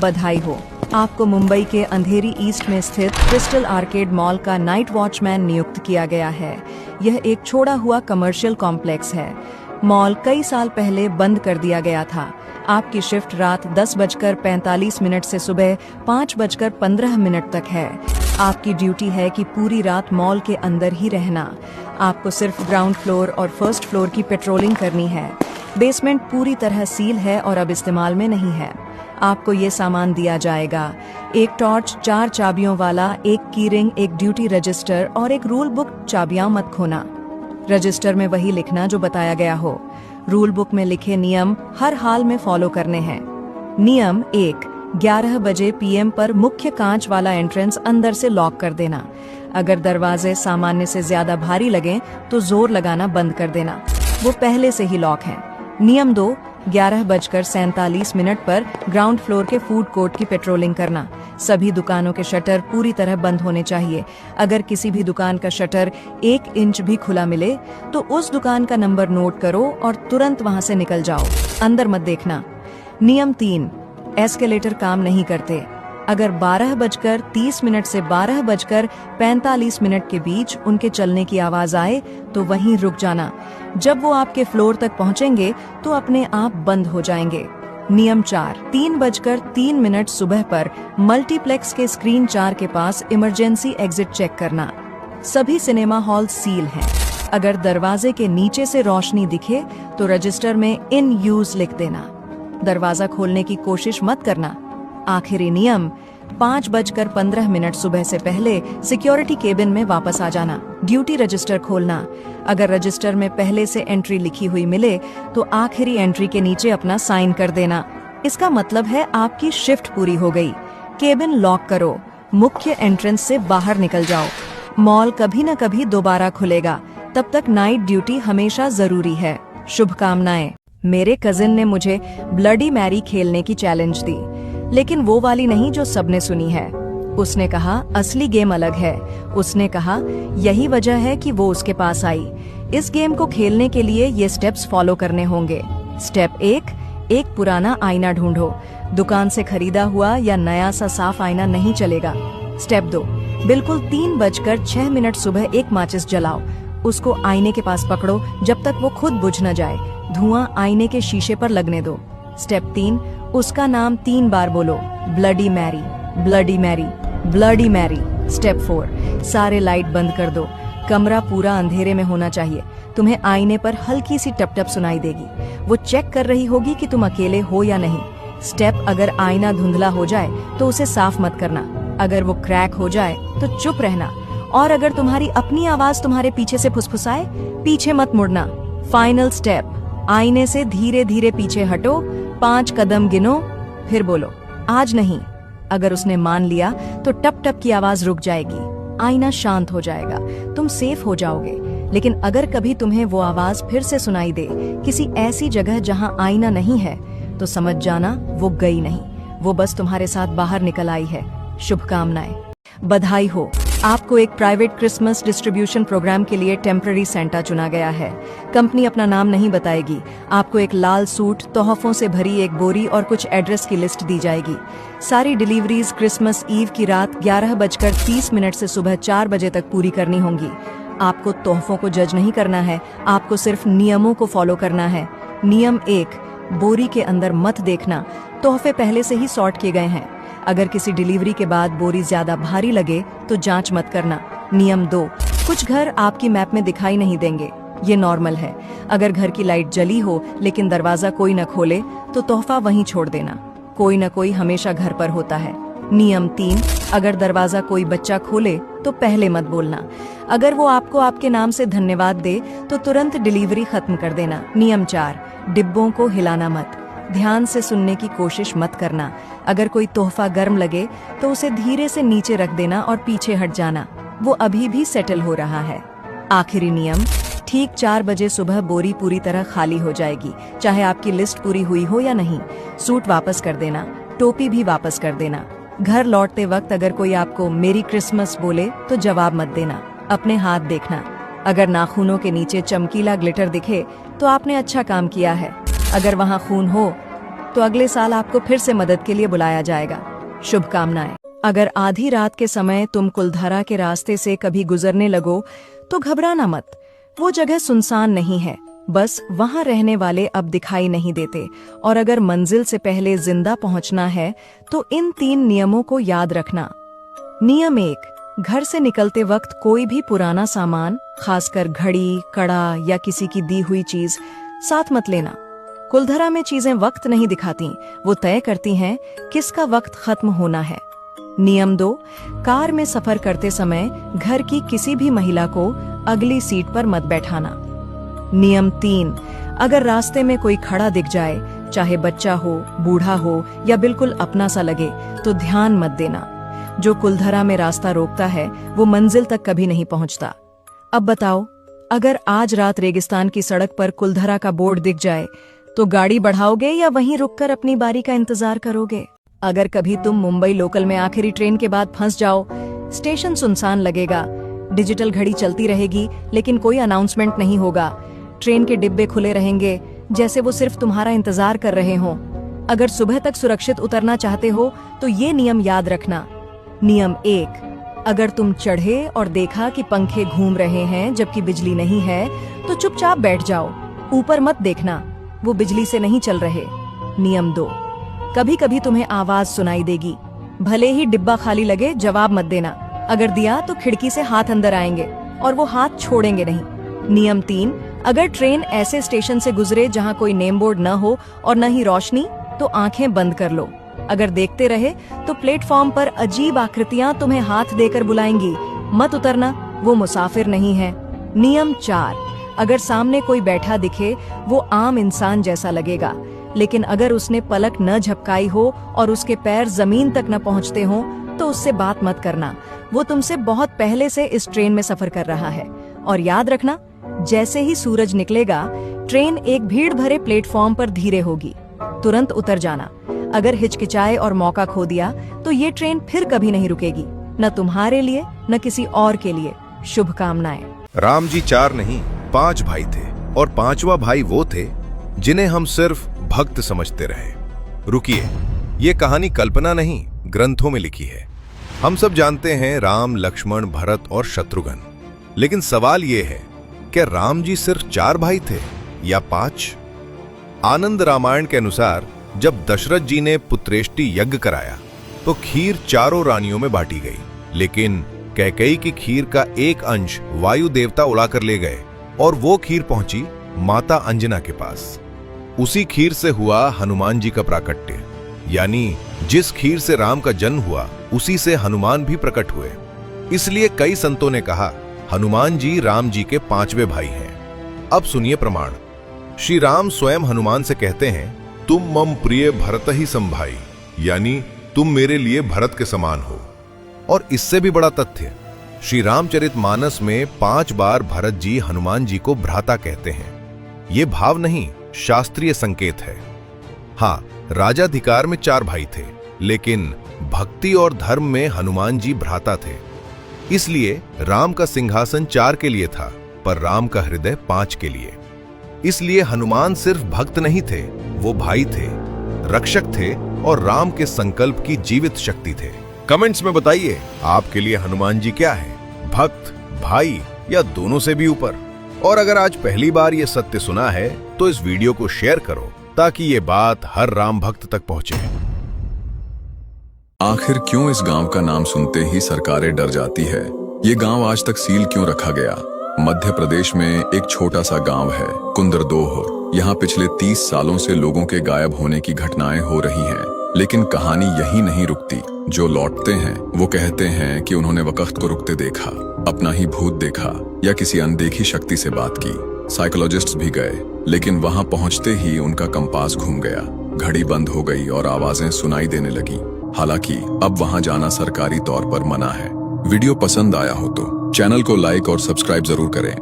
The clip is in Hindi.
बधाई हो, आपको मुंबई के अंधेरी ईस्ट में स्थित क्रिस्टल आर्केड मॉल का नाइट वॉचमैन नियुक्त किया गया है। यह एक छोड़ा हुआ कमर्शियल कॉम्प्लेक्स है। मॉल कई साल पहले बंद कर दिया गया था। आपकी शिफ्ट रात 10:45 से सुबह 5:15 तक है। आपकी ड्यूटी है कि पूरी रात मॉल के अंदर ही रहना। आपको सिर्फ ग्राउंड फ्लोर और फर्स्ट फ्लोर की पेट्रोलिंग करनी है। बेसमेंट पूरी तरह सील है और अब इस्तेमाल में नहीं है। आपको ये सामान दिया जाएगा: एक टॉर्च, 4 चाबियों वाला, एक की रिंग, एक ड्यूटी रजिस्टर और एक रूल बुक। चाबियां मत खोना। रजिस्टर में वही लिखना जो बताया गया हो। रूल बुक में लिखे नियम हर हाल में फॉलो करने हैं। नियम 1, 11 बजे PM पर मुख्य कांच वाला एंट्रेंस अंदर से लॉक कर देना। अगर दरवाजे सामान्य से ज्यादा भारी लगें तो जोर लगाना बंद कर देना, वो पहले से ही लॉक हैं। नियम 2, 11:47 पर ग्राउंड फ्लोर के फूड कोर्ट की पेट्रोलिंग करना। सभी दुकानों के शटर पूरी तरह बंद होने चाहिए। अगर किसी भी दुकान का शटर 1 इंच भी खुला मिले तो उस दुकान का नंबर नोट करो और तुरंत वहां से निकल जाओ, अंदर मत देखना। नियम 3, एस्केलेटर काम नहीं करते। अगर 12:30 से 12:45 के बीच उनके चलने की आवाज आए तो वहीं रुक जाना। जब वो आपके फ्लोर तक पहुंचेंगे तो अपने आप बंद हो जाएंगे। नियम 4, 3:03 सुबह पर मल्टीप्लेक्स के स्क्रीन 4 के पास इमरजेंसी एग्जिट चेक करना। सभी सिनेमा हॉल सील हैं। अगर दरवाजे के नीचे से रोशनी दिखे तो रजिस्टर में इन यूज लिख देना। दरवाजा खोलने की कोशिश मत करना। आखिरी नियम, 5:15 सुबह से पहले सिक्योरिटी केबिन में वापस आ जाना। ड्यूटी रजिस्टर खोलना। अगर रजिस्टर में पहले से एंट्री लिखी हुई मिले तो आखिरी एंट्री के नीचे अपना साइन कर देना। इसका मतलब है आपकी शिफ्ट पूरी हो गई। केबिन लॉक करो, मुख्य एंट्रेंस से बाहर निकल जाओ। मॉल कभी न कभी दोबारा खुलेगा, तब तक नाइट ड्यूटी हमेशा जरूरी है। शुभकामनाएं। मेरे कजिन ने मुझे ब्लडी मैरी खेलने की चैलेंज दी, लेकिन वो वाली नहीं जो सबने सुनी है। उसने कहा असली गेम अलग है। उसने कहा यही वजह है कि वो उसके पास आई। इस गेम को खेलने के लिए ये स्टेप्स फॉलो करने होंगे। स्टेप 1, एक पुराना आईना ढूंढो। दुकान से खरीदा हुआ या नया सा साफ आईना नहीं चलेगा। स्टेप 2, बिल्कुल 3:06 सुबह एक माचिस जलाओ। उसको आईने के पास पकड़ो जब तक वो खुद बुझ न जाए। धुआं आईने के शीशे पर लगने दो। स्टेप 3, उसका नाम 3 बार बोलो, bloody Mary, bloody Mary, bloody Mary. Step 4, सारे लाइट बंद कर दो। कमरा पूरा अंधेरे में होना चाहिए। तुम्हें आईने पर हल्की सी टप टप सुनाई देगी। वो चेक कर रही होगी कि तुम अकेले हो या नहीं। स्टेप, अगर आईना धुंधला हो जाए तो उसे साफ मत करना। अगर वो क्रैक हो जाए तो चुप रहना। और अगर तुम्हारी अपनी आवाज तुम्हारे पीछे से फुसफुसाए, पीछे मत मुड़ना। फाइनल स्टेप, आईने से धीरे धीरे पीछे हटो, 5 कदम गिनो, फिर बोलो आज नहीं। अगर उसने मान लिया तो टप टप की आवाज रुक जाएगी, आईना शांत हो जाएगा, तुम सेफ हो जाओगे। लेकिन अगर कभी तुम्हें वो आवाज फिर से सुनाई दे किसी ऐसी जगह जहां आईना नहीं है तो समझ जाना वो गई नहीं, वो बस तुम्हारे साथ बाहर निकल आई है। शुभकामनाएं। बधाई हो, आपको एक प्राइवेट क्रिसमस डिस्ट्रीब्यूशन प्रोग्राम के लिए टेम्पररी सेंटा चुना गया है। कंपनी अपना नाम नहीं बताएगी। आपको एक लाल सूट, तोहफों से भरी एक बोरी और कुछ एड्रेस की लिस्ट दी जाएगी। सारी डिलीवरीज क्रिसमस ईव की रात 11:30 से सुबह 4 बजे तक पूरी करनी होंगी। आपको तोहफों को जज नहीं करना है, आपको सिर्फ नियमों को फॉलो करना है। नियम 1, बोरी के अंदर मत देखना। तोहफे पहले से ही सॉर्ट किए गए हैं। अगर किसी डिलीवरी के बाद बोरी ज्यादा भारी लगे तो जांच मत करना। नियम 2, कुछ घर आपकी मैप में दिखाई नहीं देंगे, ये नॉर्मल है। अगर घर की लाइट जली हो लेकिन दरवाजा कोई न खोले तो तोहफा वहीं छोड़ देना। कोई न कोई हमेशा घर पर होता है। नियम 3, अगर दरवाजा कोई बच्चा खोले तो पहले मत बोलना। अगर वो आपको आपके नाम से धन्यवाद दे तो तुरंत डिलीवरी खत्म कर देना। नियम 4, डिब्बों को हिलाना मत। ध्यान से सुनने की कोशिश मत करना। अगर कोई तोहफा गर्म लगे तो उसे धीरे से नीचे रख देना और पीछे हट जाना, वो अभी भी सेटल हो रहा है। आखिरी नियम, ठीक 4 बजे सुबह बोरी पूरी तरह खाली हो जाएगी, चाहे आपकी लिस्ट पूरी हुई हो या नहीं। सूट वापस कर देना, टोपी भी वापस कर देना। घर लौटते वक्त अगर कोई आपको मेरी क्रिसमस बोले तो जवाब मत देना। अपने हाथ देखना। अगर नाखूनों के नीचे चमकीला ग्लिटर दिखे तो आपने अच्छा काम किया है। अगर वहां खून हो तो अगले साल आपको फिर से मदद के लिए बुलाया जाएगा। शुभकामनाएं। अगर आधी रात के समय तुम कुलधरा के रास्ते से कभी गुजरने लगो तो घबराना मत। वो जगह सुनसान नहीं है, बस वहां रहने वाले अब दिखाई नहीं देते। और अगर मंजिल से पहले जिंदा पहुंचना है तो इन 3 नियमों को याद रखना। नियम 1, घर से निकलते वक्त कोई भी पुराना सामान, खासकर घड़ी, कड़ा या किसी की दी हुई चीज साथ मत लेना। कुलधरा में चीजें वक्त नहीं दिखाती, वो तय करती हैं किसका वक्त खत्म होना है। नियम 2, कार में सफर करते समय घर की किसी भी महिला को अगली सीट पर मत बैठाना। नियम 3, अगर रास्ते में कोई खड़ा दिख जाए, चाहे बच्चा हो, बूढ़ा हो या बिल्कुल अपना सा लगे, तो ध्यान मत देना। जो कुलधरा में रास्ता रोकता है वो मंजिल तक कभी नहीं पहुंचता। अब बताओ, अगर आज रात रेगिस्तान की सड़क पर कुलधरा का बोर्ड दिख जाए तो गाड़ी बढ़ाओगे या वहीं रुककर अपनी बारी का इंतजार करोगे? अगर कभी तुम मुंबई लोकल में आखिरी ट्रेन के बाद फंस जाओ, स्टेशन सुनसान लगेगा, डिजिटल घड़ी चलती रहेगी लेकिन कोई अनाउंसमेंट नहीं होगा, ट्रेन के डिब्बे खुले रहेंगे जैसे वो सिर्फ तुम्हारा इंतजार कर रहे हों। अगर सुबह तक सुरक्षित उतरना चाहते हो तो ये नियम याद रखना। नियम 1, अगर तुम चढ़े और देखा कि पंखे घूम रहे हैं जबकि बिजली नहीं है तो चुपचाप बैठ जाओ, ऊपर मत देखना, वो बिजली से नहीं चल रहे। नियम 2, कभी कभी तुम्हें आवाज सुनाई देगी, भले ही डिब्बा खाली लगे जवाब मत देना, अगर दिया तो खिड़की से हाथ अंदर आएंगे और वो हाथ छोड़ेंगे नहीं। नियम 3, अगर ट्रेन ऐसे स्टेशन से गुजरे जहां कोई नेम बोर्ड न हो और न ही रोशनी, तो आंखें बंद कर लो। अगर देखते रहे तो प्लेटफॉर्म पर अजीब आकृतियां तुम्हें हाथ देकर बुलाएंगी, मत उतरना, वो मुसाफिर नहीं है। नियम 4, अगर सामने कोई बैठा दिखे वो आम इंसान जैसा लगेगा, लेकिन अगर उसने पलक न झपकाई हो और उसके पैर जमीन तक न पहुंचते हो तो उससे बात मत करना, वो तुमसे बहुत पहले से इस ट्रेन में सफर कर रहा है। और याद रखना, जैसे ही सूरज निकलेगा ट्रेन एक भीड़ भरे प्लेटफॉर्म पर धीरे होगी, तुरंत उतर जाना। अगर हिचकिचाए और मौका खो दिया तो ये ट्रेन फिर कभी नहीं रुकेगी, न तुम्हारे लिए न किसी और के लिए। शुभकामनाएं। राम जी 4 नहीं 5 भाई थे और 5वां भाई वो थे जिन्हें हम सिर्फ भक्त समझते रहे। रुकिए, ये कहानी कल्पना नहीं, ग्रंथों में लिखी है। हम सब जानते हैं राम, लक्ष्मण, भरत और शत्रुघ्न, लेकिन सवाल ये है, क्या राम जी सिर्फ 4 भाई थे या 5? आनंद रामायण के अनुसार जब दशरथ जी ने पुत्रेष्टि यज्ञ कराया तो खीर 4 रानियों में बांटी गई, लेकिन कैकेयी की खीर का एक अंश वायु देवता उड़ाकर ले गए और वो खीर पहुंची माता अंजना के पास। उसी खीर से हुआ हनुमान जी का प्राकट्य, यानी जिस खीर से राम का जन्म हुआ उसी से हनुमान भी प्रकट हुए। इसलिए कई संतों ने कहा हनुमान जी राम जी के 5वें भाई हैं। अब सुनिए प्रमाण। श्री राम स्वयं हनुमान से कहते हैं, तुम मम प्रिय भरत ही संभाई, यानी तुम मेरे लिए भरत के समान हो। और इससे भी बड़ा तथ्य, श्री रामचरितमानस में 5 बार भरत जी हनुमान जी को भ्राता कहते हैं। ये भाव नहीं, शास्त्रीय संकेत है। हाँ, राजाधिकार में 4 भाई थे, लेकिन भक्ति और धर्म में हनुमान जी भ्राता थे। इसलिए राम का सिंहासन 4 के लिए था, पर राम का हृदय 5 के लिए। इसलिए हनुमान सिर्फ भक्त नहीं थे, वो भाई थे, रक्षक थे और राम के संकल्प की जीवित शक्ति थे। कमेंट्स में बताइए, आपके लिए हनुमान जी क्या है, भक्त, भाई या दोनों से भी ऊपर? और अगर आज पहली बार ये सत्य सुना है तो इस वीडियो को शेयर करो ताकि ये बात हर राम भक्त तक पहुंचे। आखिर क्यों इस गांव का नाम सुनते ही सरकारें डर जाती है? ये गांव आज तक सील क्यों रखा गया? मध्य प्रदेश में एक छोटा सा गांव है कुंदरदोह। यहाँ पिछले 30 सालों से लोगों के गायब होने की घटनाएं हो रही हैं, लेकिन कहानी यही नहीं रुकती। जो लौटते हैं वो कहते हैं कि उन्होंने वक्त को रुकते देखा, अपना ही भूत देखा या किसी अनदेखी शक्ति से बात की। साइकोलॉजिस्ट्स भी गए, लेकिन वहां पहुंचते ही उनका कंपास घूम गया, घड़ी बंद हो गई और आवाजें सुनाई देने लगी। हालांकि अब वहां जाना सरकारी तौर पर मना है। वीडियो पसंद आया हो तो चैनल को लाइक और सब्सक्राइब जरूर करें।